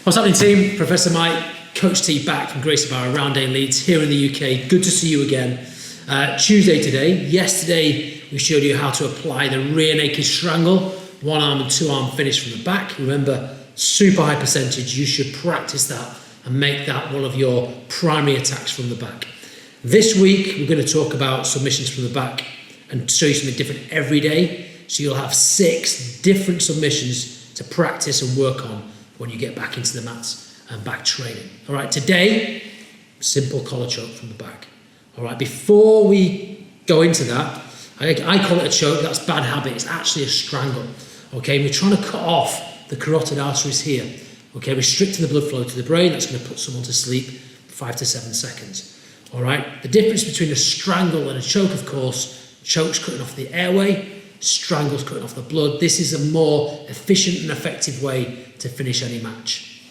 What's happening, team? Professor Mike, Coach T back from Gracie Barra, Round Day Leeds here in the UK. Good to see you again. Tuesday today. Yesterday we showed you how to apply the rear naked strangle, one arm and two arm finish from the back. Remember, super high percentage. You should practice that and make that one of your primary attacks from the back. This week we're going to talk about submissions from the back and show you something different every day. So you'll have 6 different submissions to practice and work on when you get back into the mats and back training. All right, today, simple collar choke from the back. All right, before we go into that, I call it a choke. That's bad habit. It's actually a strangle. Okay, we're trying to cut off the carotid arteries here. Okay, restricting the blood flow to the brain. That's going to put someone to sleep 5 to 7 seconds. All right, the difference between a strangle and a choke, of course, choke's cutting off the airway, strangle's cutting off the blood. This is a more efficient and effective way to finish any match.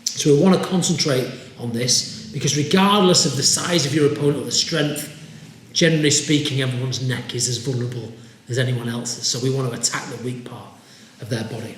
So we want to concentrate on this because regardless of the size of your opponent or the strength, generally speaking, everyone's neck is as vulnerable as anyone else's. So we want to attack the weak part of their body.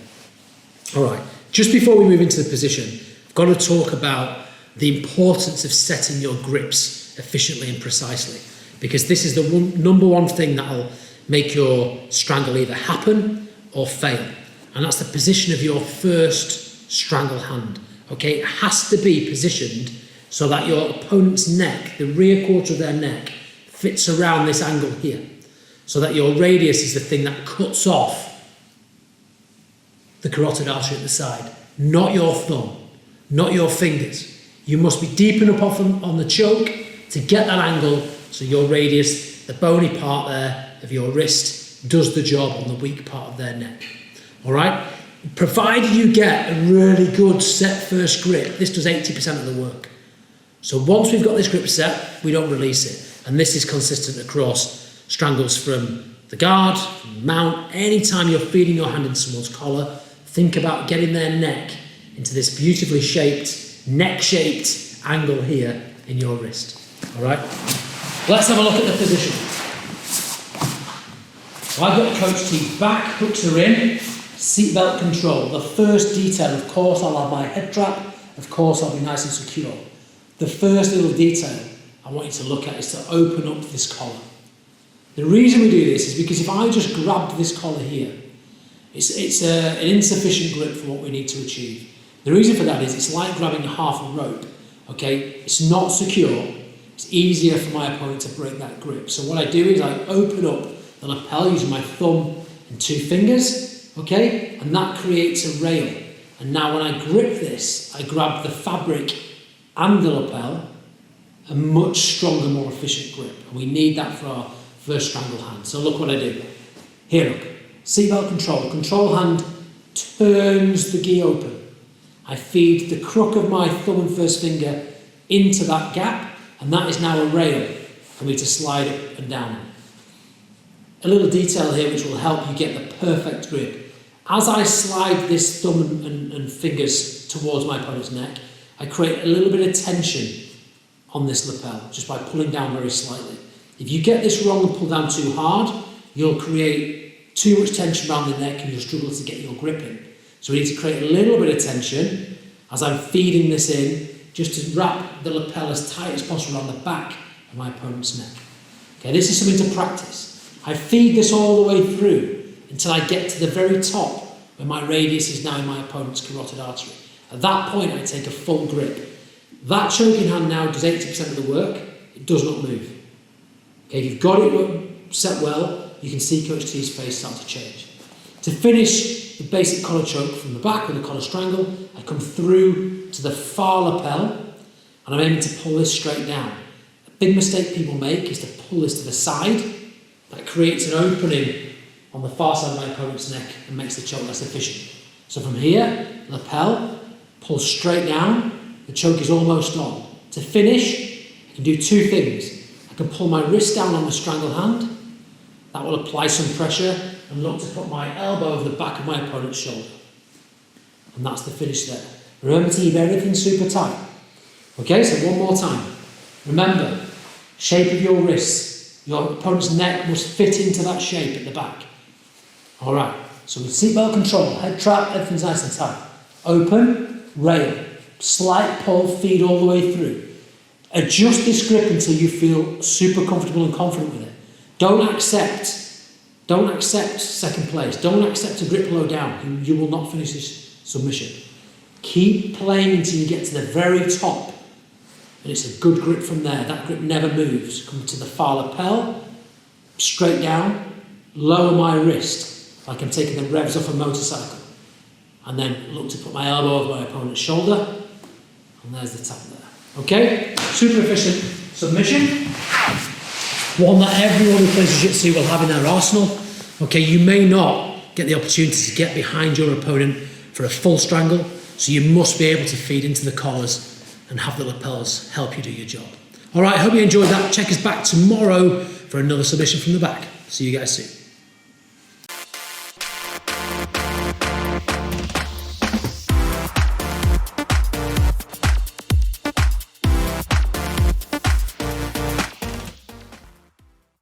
All right, just before we move into the position, I've got to talk about the importance of setting your grips efficiently and precisely, because this is the number one thing that'll make your strangle either happen or fail. And that's the position of your first strangle hand. Okay, it has to be positioned so that your opponent's neck, the rear quarter of their neck, fits around this angle here. So that your radius is the thing that cuts off the carotid artery at the side, not your thumb, not your fingers. You must be deep enough off on the choke to get that angle so your radius, the bony part there of your wrist, does the job on the weak part of their neck. All right? Provided you get a really good set first grip, this does 80% of the work. So once we've got this grip set, we don't release it. And this is consistent across strangles from the guard, from the mount. Anytime you're feeding your hand into someone's collar, think about getting their neck into this beautifully shaped, neck-shaped angle here in your wrist. All right? Let's have a look at the position. So I've got Coach T back, hooks are in, seatbelt control. The first detail, of course, I'll have my head trap. Of course, I'll be nice and secure. The first little detail I want you to look at is to open up this collar. The reason we do this is because if I just grabbed this collar here, it's an insufficient grip for what we need to achieve. The reason for that is it's like grabbing half a rope. Okay, it's not secure. It's easier for my opponent to break that grip. So what I do is I open up the lapel using my thumb and 2 fingers, okay? And that creates a rail. And now when I grip this, I grab the fabric and the lapel, a much stronger, more efficient grip. And we need that for our first strangle hand. So look what I do. Here, look. Seatbelt control. Control hand turns the gi open. I feed the crook of my thumb and first finger into that gap, and that is now a rail for me to slide up and down. A little detail here which will help you get the perfect grip. As I slide this thumb and fingers towards my opponent's neck, I create a little bit of tension on this lapel just by pulling down very slightly. If you get this wrong and pull down too hard, you'll create too much tension around the neck and you'll struggle to get your grip in. So we need to create a little bit of tension as I'm feeding this in, just to wrap the lapel as tight as possible around the back of my opponent's neck. Okay, this is something to practice. I feed this all the way through until I get to the very top where my radius is now in my opponent's carotid artery. At that point, I take a full grip. That choking hand now does 80% of the work. It does not move. Okay, if you've got it set well, you can see Coach T's face start to change. To finish the basic collar choke from the back with the collar strangle, I come through to the far lapel and I'm aiming to pull this straight down. A big mistake people make is to pull this to the side. That creates an opening on the far side of my opponent's neck and makes the choke less efficient. So from here, lapel, pull straight down, the choke is almost on. To finish, I can do 2 things. I can pull my wrist down on the strangle hand. That will apply some pressure and look to put my elbow over the back of my opponent's shoulder. And that's the finish there. Remember to keep everything super tight. Okay, so one more time. Remember, shape of your wrists. Your opponent's neck must fit into that shape at the back. All right, so with seatbelt control, head trap, everything's nice and tight. Open, rail. Slight pull, feed all the way through. Adjust this grip until you feel super comfortable and confident with it. Don't accept second place. Don't accept a grip low down. You will not finish this submission. Keep playing until you get to the very top. And it's a good grip from there. That grip never moves. Come to the far lapel, straight down, lower my wrist, like I'm taking the revs off a motorcycle. And then look to put my elbow over my opponent's shoulder. And there's the tap there. Okay? Super efficient submission. One that everyone who plays jiu-jitsu will have in their arsenal. Okay, you may not get the opportunity to get behind your opponent for a full strangle, so you must be able to feed into the collars and have the lapels help you do your job. All right, I hope you enjoyed that. Check us back tomorrow for another submission from the back. See you guys soon.